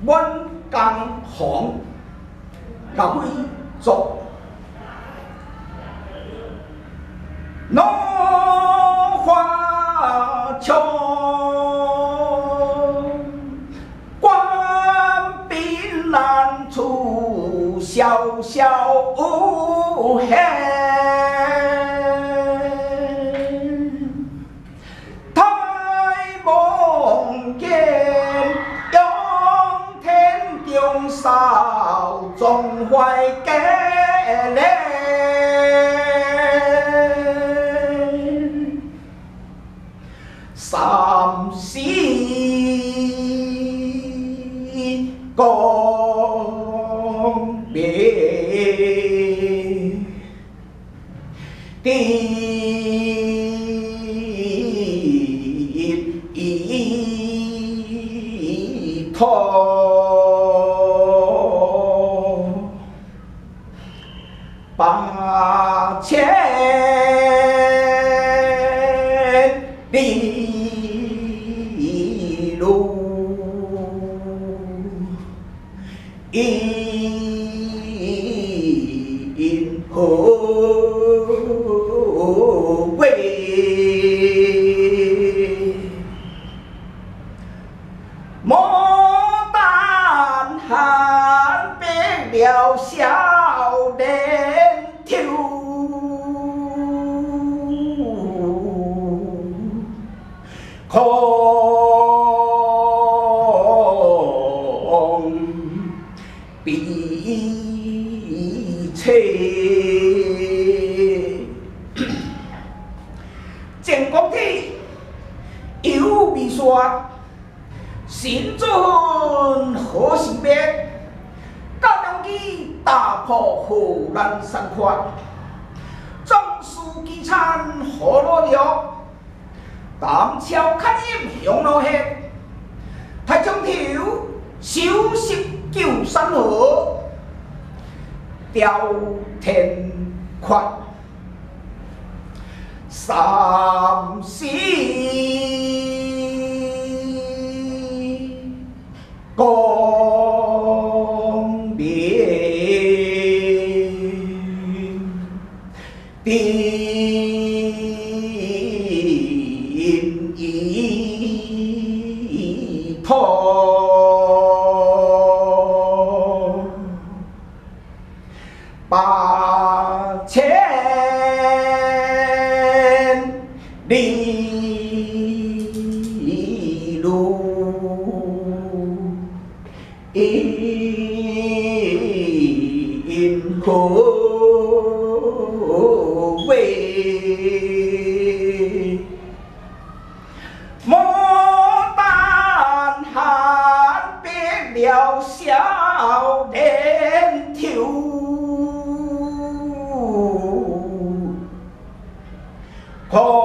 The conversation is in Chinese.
阮江红甲贵族，落花枪，官兵难处，萧萧无限。太梦见仰天中扫，壮怀激烈。三世功名，一头8000里路，因何为？牡丹寒白了少年头，空悲切。前公体犹未煞，神尊何时灭？高粱机打破河南山块，壮士饥餐何落了？淡桥khách宴向路hết，太冲头收拾旧山河，吊天宽。三世功名，定一头8000里路，因何为？牡丹寒白了少年头。